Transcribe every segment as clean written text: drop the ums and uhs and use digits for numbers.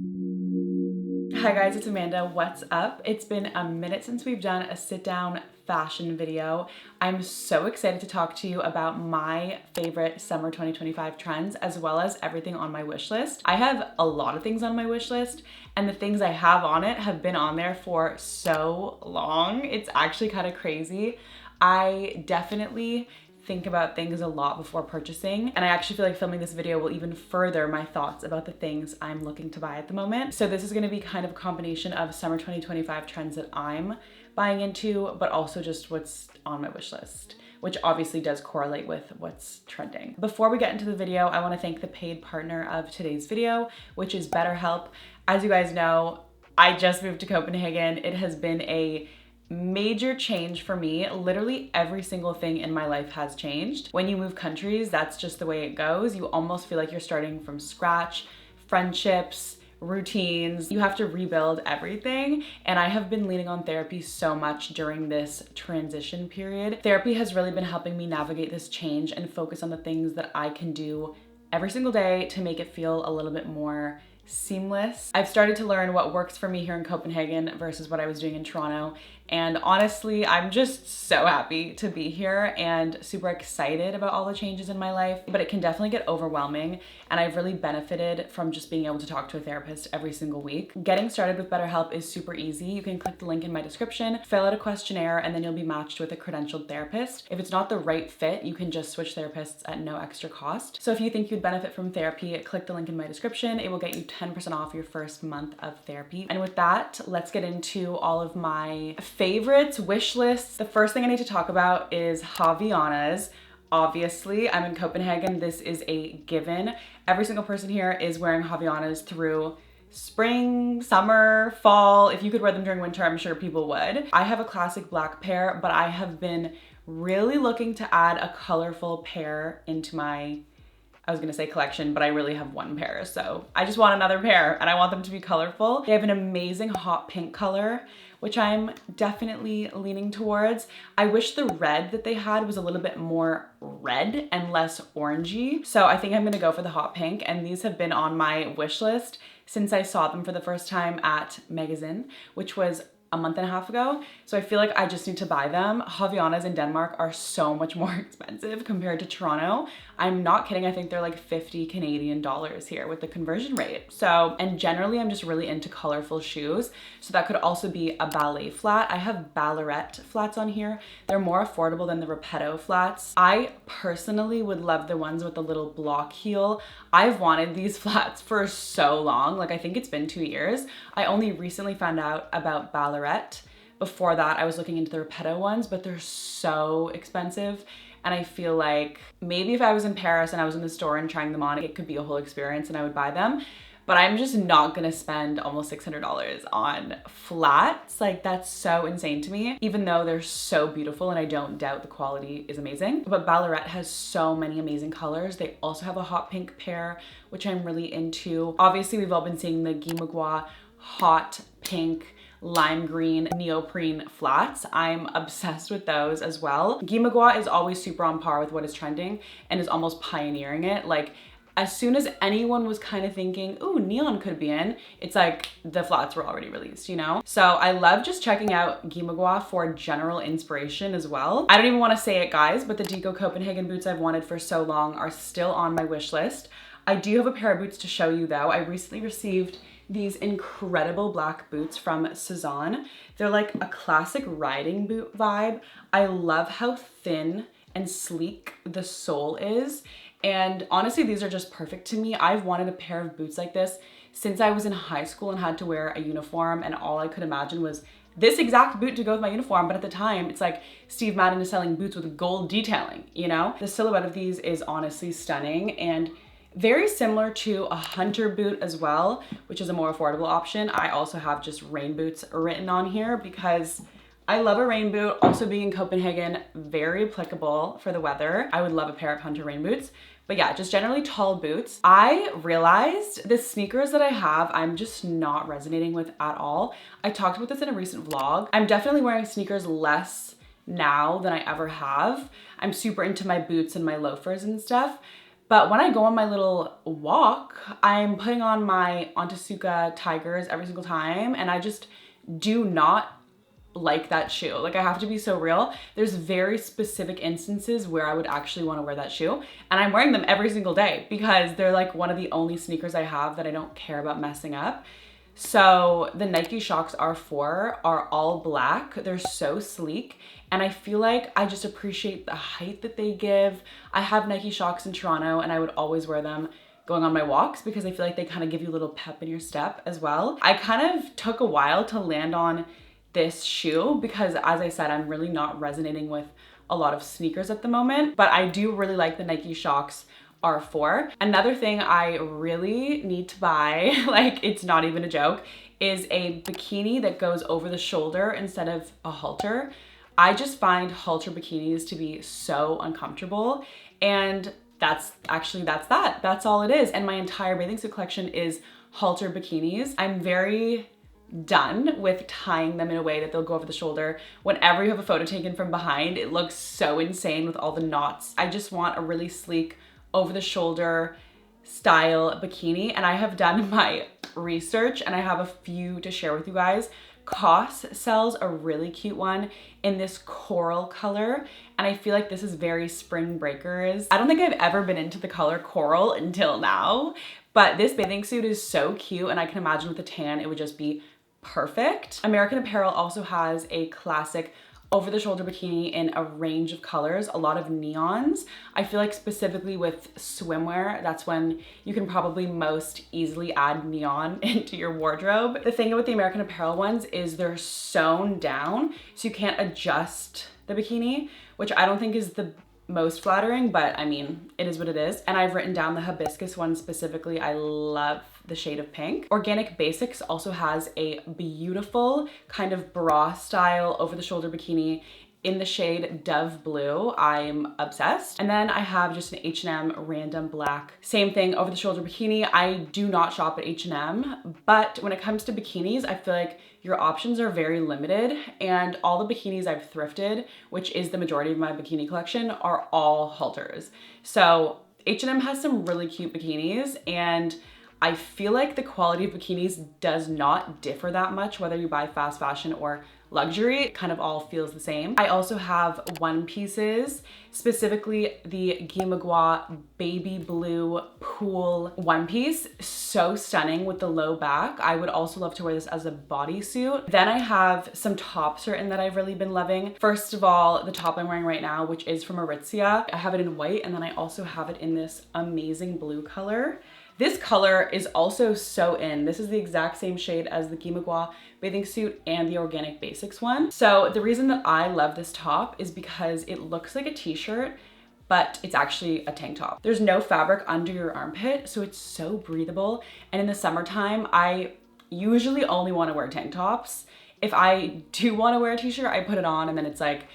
Hi guys, it's Amanda. What's up? It's been a minute since we've done a sit-down fashion video. I'm so excited to talk to you about my favorite summer 2025 trends as well as everything on my wish list. I have a lot of things on my wish list and the things I have on it have been on there for so long. It's actually kind of crazy. I definitely think about things a lot before purchasing, and I actually feel like filming this video will even further my thoughts about the things I'm looking to buy at the moment. So this is going to be kind of a combination of summer 2025 trends that I'm buying into, but also just what's on my wish list, which obviously does correlate with what's trending. Before we get into the video, I want to thank the paid partner of today's video, which is BetterHelp. As you guys know, I just moved to Copenhagen. It has been a major change for me. Literally every single thing in my life has changed. When you move countries, that's just the way it goes. You almost feel like you're starting from scratch. Friendships, routines, you have to rebuild everything. And I have been leaning on therapy so much during this transition period. Therapy has really been helping me navigate this change and focus on the things that I can do every single day to make it feel a little bit more seamless. I've started to learn what works for me here in Copenhagen versus what I was doing in Toronto. And honestly, I'm just so happy to be here and super excited about all the changes in my life, but it can definitely get overwhelming. And I've really benefited from just being able to talk to a therapist every single week. Getting started with BetterHelp is super easy. You can click the link in my description, fill out a questionnaire, and then you'll be matched with a credentialed therapist. If it's not the right fit, you can just switch therapists at no extra cost. So if you think you'd benefit from therapy, click the link in my description. It will get you 10% off your first month of therapy. And with that, let's get into all of my favorites, wish lists. The first thing I need to talk about is Havaianas. Obviously, I'm in Copenhagen. This is a given. Every single person here is wearing Havaianas through spring, summer, fall. If you could wear them during winter, I'm sure people would. I have a classic black pair, but I have been really looking to add a colorful pair into my, I was gonna say collection, but I really have one pair. So I just want another pair and I want them to be colorful. They have an amazing hot pink color, which I'm definitely leaning towards. I wish the red that they had was a little bit more red and less orangey. So I think I'm gonna go for the hot pink, and these have been on my wish list since I saw them for the first time at Magazine, which was a month and a half ago. So I feel like I just need to buy them. Havaianas in Denmark are so much more expensive compared to Toronto. I'm not kidding. I think they're like 50 Canadian dollars here with the conversion rate. So, and generally I'm just really into colorful shoes. So that could also be a ballet flat. I have ballerette flats on here. They're more affordable than the Repetto flats. I personally would love the ones with the little block heel. I've wanted these flats for so long. Like I think it's been 2 years. I only recently found out about ballerette. Before that, I was looking into the Repetto ones, but they're so expensive. And I feel like maybe if I was in Paris and I was in the store and trying them on, it could be a whole experience and I would buy them. But I'm just not gonna spend almost $600 on flats. Like that's so insane to me, even though they're so beautiful and I don't doubt the quality is amazing. But ballerette has so many amazing colors. They also have a hot pink pair, which I'm really into. Obviously, we've all been seeing the Guy Magua hot pink lime green neoprene flats. I'm obsessed with those as well. Guy Magua is always super on par with what is trending and is almost pioneering it. Like as soon as anyone was kind of thinking, ooh, neon could be in, it's like the flats were already released, you know? So I love just checking out Guy Magua for general inspiration as well. I don't even want to say it, guys, but the Deco Copenhagen boots I've wanted for so long are still on my wish list. I do have a pair of boots to show you though. I recently received these incredible black boots from Cezanne. They're like a classic riding boot vibe. I love how thin and sleek the sole is. And honestly, these are just perfect to me. I've wanted a pair of boots like this since I was in high school and had to wear a uniform, and all I could imagine was this exact boot to go with my uniform. But at the time, it's like Steve Madden is selling boots with gold detailing, you know? The silhouette of these is honestly stunning and very similar to a hunter boot as well, which is a more affordable option. I also have just rain boots written on here because I love a rain boot. Also being in Copenhagen, very applicable for the weather. I would love a pair of hunter rain boots. But yeah, just generally tall boots. I realized the sneakers that I have, I'm just not resonating with at all. I talked about this in a recent vlog. I'm definitely wearing sneakers less now than I ever have. I'm super into my boots and my loafers and stuff. But when I go on my little walk, I'm putting on my Onitsuka Tigers every single time, and I just do not like that shoe. Like, I have to be so real. There's very specific instances where I would actually want to wear that shoe, and I'm wearing them every single day because they're like one of the only sneakers I have that I don't care about messing up. So the Nike Shox R4 are all black. They're so sleek, and I feel like I just appreciate the height that they give. I have Nike Shox in Toronto, and I would always wear them going on my walks because I feel like they kind of give you a little pep in your step as well. I kind of took a while to land on this shoe because, as I said, I'm really not resonating with a lot of sneakers at the moment, but I do really like the Nike Shox R4. Another thing I really need to buy, like, it's not even a joke, is a bikini that goes over the shoulder instead of a halter. I just find halter bikinis to be so uncomfortable, and that's all it is. And my entire bathing suit collection is halter bikinis. I'm very done with tying them in a way that they'll go over the shoulder. Whenever you have a photo taken from behind, it looks so insane with all the knots. I just want a really sleek over the shoulder style bikini, and I have done my research and I have a few to share with you guys. COS sells a really cute one in this coral color, and I feel like this is very spring breakers. I don't think I've ever been into the color coral until now, but this bathing suit is so cute, and I can imagine with a tan it would just be perfect. American Apparel also has a classic over-the-shoulder bikini in a range of colors, a lot of neons. I feel like specifically with swimwear, that's when you can probably most easily add neon into your wardrobe. The thing with the American Apparel ones is they're sewn down, so you can't adjust the bikini, which I don't think is the most flattering, but I mean, it is what it is. And I've written down the hibiscus one specifically. I love the shade of pink. Organic Basics also has a beautiful kind of bra style over the shoulder bikini in the shade Dove Blue. I'm obsessed. And then I have just an H&M random black, same thing, over the shoulder bikini. I do not shop at H&M, but when it comes to bikinis, I feel like your options are very limited, and all the bikinis I've thrifted, which is the majority of my bikini collection, are all halters. So H&M has some really cute bikinis, and I feel like the quality of bikinis does not differ that much, whether you buy fast fashion or luxury. It kind of all feels the same. I also have one pieces, specifically the Guy Magua baby blue pool one piece. So stunning with the low back. I would also love to wear this as a bodysuit. Then I have some tops written that I've really been loving. First of all, the top I'm wearing right now, which is from Aritzia. I have it in white, and then I also have it in this amazing blue color. This color is also so in. This is the exact same shade as the Guy Magua bathing suit and the Organic Basics one. So the reason that I love this top is because it looks like a t-shirt, but it's actually a tank top. There's no fabric under your armpit, so it's so breathable. And in the summertime, I usually only want to wear tank tops. If I do want to wear a t-shirt, I put it on, and then it's like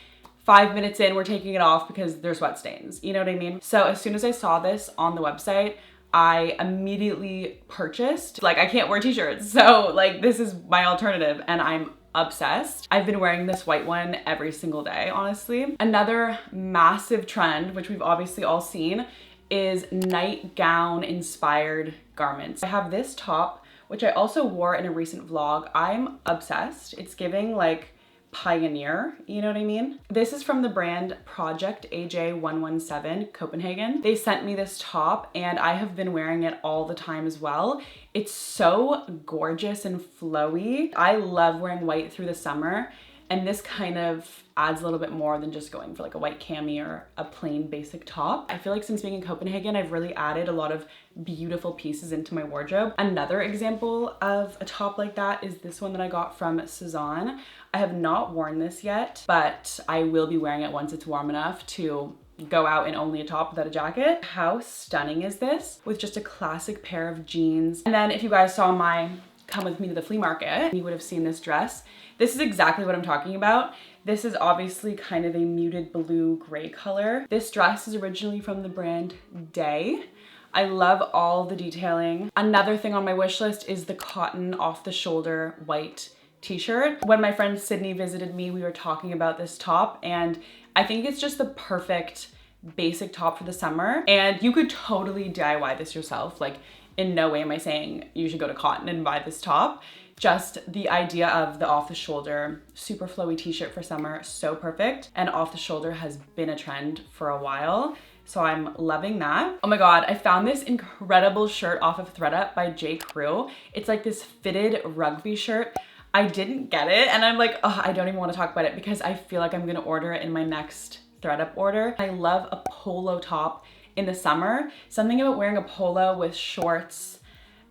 5 minutes in, we're taking it off because there's sweat stains. You know what I mean? So as soon as I saw this on the website, I immediately purchased. Like, I can't wear t-shirts, so like this is my alternative, and I'm obsessed. I've been wearing this white one every single day, honestly. Another massive trend, which we've obviously all seen, is nightgown inspired garments. I have this top, which I also wore in a recent vlog. I'm obsessed. It's giving like pioneer, you know what I mean? This is from the brand Project AJ117 Copenhagen. They sent me this top, and I have been wearing it all the time as well. It's so gorgeous and flowy. I love wearing white through the summer, and this kind of adds a little bit more than just going for like a white cami or a plain basic top. I feel like since being in Copenhagen, I've really added a lot of beautiful pieces into my wardrobe. Another example of a top like that is this one that I got from Cezanne. I have not worn this yet, but I will be wearing it once it's warm enough to go out in only a top without a jacket. How stunning is this? With just a classic pair of jeans. And then if you guys saw my come with me to the flea market, you would have seen this dress. This is exactly what I'm talking about. This is obviously kind of a muted blue gray color. This dress is originally from the brand Day. I love all the detailing. Another thing on my wish list is the cotton off the shoulder white t-shirt. When my friend Sydney visited me, we were talking about this top, and I think it's just the perfect basic top for the summer. And you could totally DIY this yourself. Like, in no way am I saying you should go to Cotton and buy this top. Just the idea of the off the shoulder, super flowy t-shirt for summer, so perfect. And off the shoulder has been a trend for a while. So I'm loving that. Oh my God, I found this incredible shirt off of ThredUp by J. Crew. It's like this fitted rugby shirt. I didn't get it and I'm like, oh, I don't even want to talk about it because I feel like I'm gonna order it in my next ThredUp order. I love a polo top in the summer. Something about wearing a polo with shorts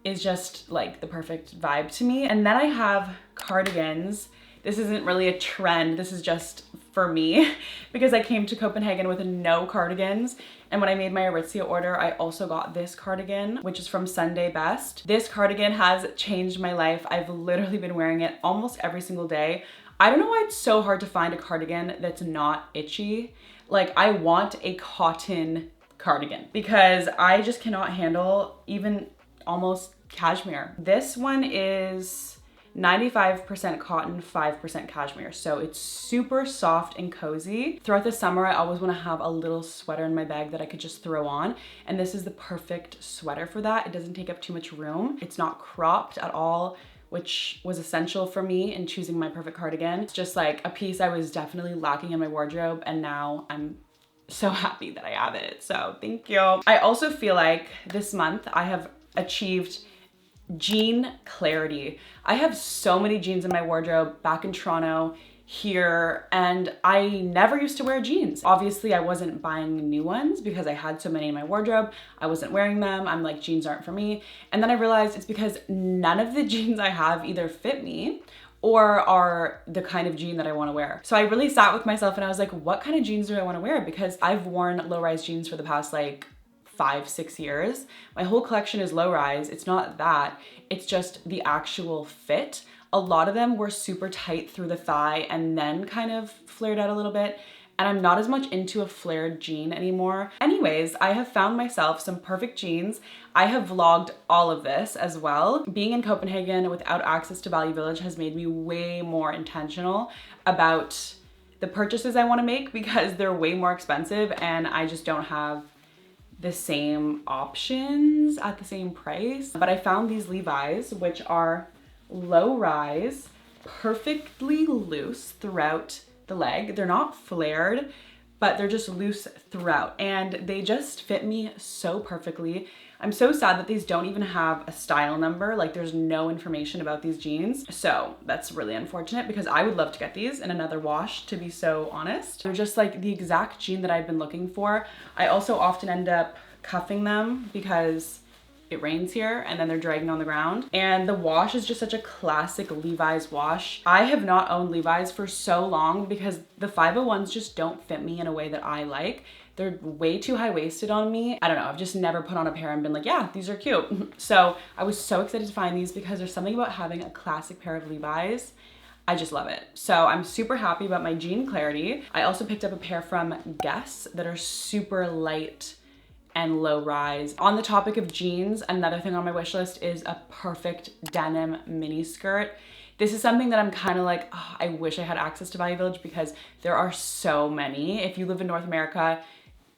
is just like the perfect vibe to me. And then I have cardigans. This isn't really a trend. This is just for me because I came to Copenhagen with no cardigans. And when I made my Aritzia order, I also got this cardigan, which is from Sunday Best. This cardigan has changed my life. I've literally been wearing it almost every single day. I don't know why it's so hard to find a cardigan that's not itchy. Like, I want a cotton cardigan because I just cannot handle even almost cashmere. This one is 95% cotton, 5% cashmere. So it's super soft and cozy. Throughout the summer, I always want to have a little sweater in my bag that I could just throw on. And this is the perfect sweater for that. It doesn't take up too much room. It's not cropped at all, which was essential for me in choosing my perfect cardigan. It's just like a piece I was definitely lacking in my wardrobe, and now I'm so happy that I have it. So thank you. I also feel like this month I have achieved jean clarity. I have so many jeans in my wardrobe back in Toronto, here, and I never used to wear jeans. Obviously, I wasn't buying new ones because I had so many in my wardrobe. I wasn't wearing them. I'm like, jeans aren't for me. And then I realized it's because none of the jeans I have either fit me or are the kind of jean that I want to wear. So I really sat with myself and I was like, what kind of jeans do I want to wear? Because I've worn low-rise jeans for the past like 5-6 years. My whole collection is low rise. It's not that, it's just the actual fit. A lot of them were super tight through the thigh and then kind of flared out a little bit. And I'm not as much into a flared jean anymore. Anyways, I have found myself some perfect jeans. I have vlogged all of this as well. Being in Copenhagen without access to Value Village has made me way more intentional about the purchases I want to make because they're way more expensive and I just don't have the same options at the same price. But I found these Levi's, which are low rise, perfectly loose throughout the leg. They're not flared, but they're just loose throughout and they just fit me so perfectly. I'm so sad that these don't even have a style number. Like, there's no information about these jeans. So that's really unfortunate because I would love to get these in another wash, to be so honest. They're just like the exact jean that I've been looking for. I also often end up cuffing them because it rains here and then they're dragging on the ground. And the wash is just such a classic Levi's wash. I have not owned Levi's for so long because the 501s just don't fit me in a way that I like. They're way too high-waisted on me. I don't know, I've just never put on a pair and been like, yeah, these are cute. So I was so excited to find these because there's something about having a classic pair of Levi's. I just love it. So I'm super happy about my jean clarity. I also picked up a pair from Guess that are super light and low rise. On the topic of jeans, another thing on my wish list is a perfect denim mini skirt. This is something that I'm kind of like, oh, I wish I had access to Value Village because there are so many. If you live in North America,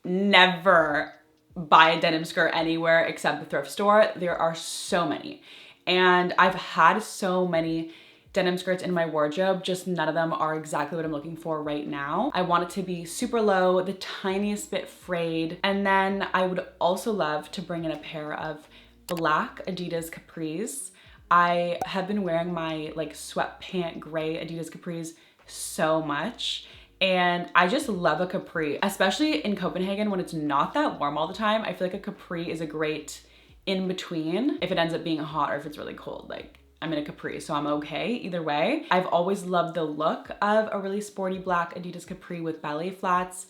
never buy a denim skirt anywhere except the thrift store. There are so many. And I've had so many denim skirts in my wardrobe, just none of them are exactly what I'm looking for right now. I want it to be super low, the tiniest bit frayed. And then I would also love to bring in a pair of black Adidas capris. I have been wearing my like sweatpant gray Adidas capris so much. And I just love a capri, especially in Copenhagen when it's not that warm all the time. I feel like a capri is a great in between if it ends up being hot or if it's really cold. Like, I'm in a capri, so I'm okay either way. I've always loved the look of a really sporty black Adidas capri with ballet flats,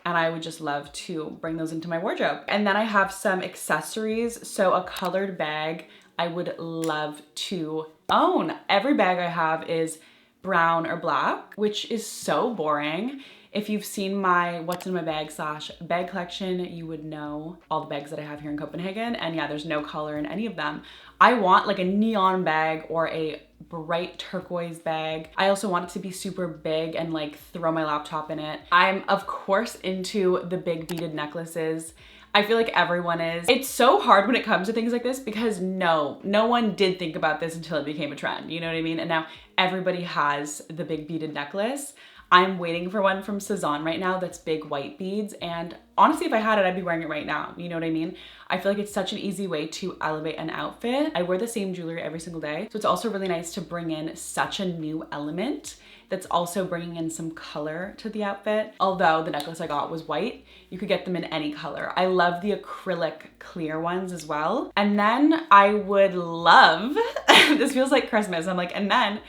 and I would just love to bring those into my wardrobe. And then I have some accessories. So a colored bag I would love to own. Every bag I have is brown or black, which is so boring. If you've seen my what's in my bag / bag collection, you would know all the bags that I have here in Copenhagen. And yeah, there's no color in any of them. I want like a neon bag or a bright turquoise bag. I also want it to be super big and like throw my laptop in it. I'm of course into the big beaded necklaces. I feel like everyone is. It's so hard when it comes to things like this because no one did think about this until it became a trend, you know what I mean? And now everybody has the big beaded necklace. I'm waiting for one from Cezanne right now that's big white beads, and honestly, if I had it, I'd be wearing it right now, you know what I mean? I feel like it's such an easy way to elevate an outfit. I wear the same jewelry every single day, so it's also really nice to bring in such a new element that's also bringing in some color to the outfit. Although the necklace I got was white, you could get them in any color. I love the acrylic clear ones as well. And then I would love, this feels like Christmas, I'm like, and then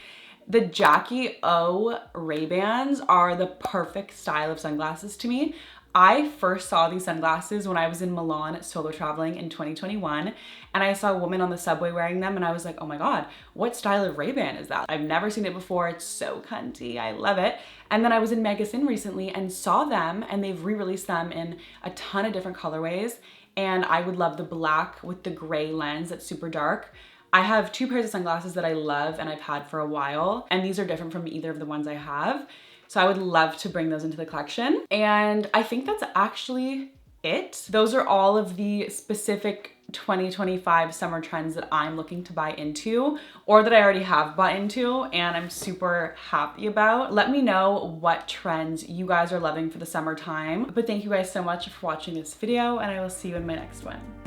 the Jackie O Ray-Bans are the perfect style of sunglasses to me. I first saw these sunglasses when I was in Milan solo traveling in 2021, and I saw a woman on the subway wearing them, and I was like, oh my God, what style of Ray-Ban is that? I've never seen it before. It's so cunty. I love it. And then I was in Megasin recently and saw them, and they've re-released them in a ton of different colorways, and I would love the black with the gray lens that's super dark. I have two pairs of sunglasses that I love and I've had for a while, and these are different from either of the ones I have. So I would love to bring those into the collection. And I think that's actually it. Those are all of the specific 2025 summer trends that I'm looking to buy into or that I already have bought into and I'm super happy about. Let me know what trends you guys are loving for the summertime. But thank you guys so much for watching this video, and I will see you in my next one.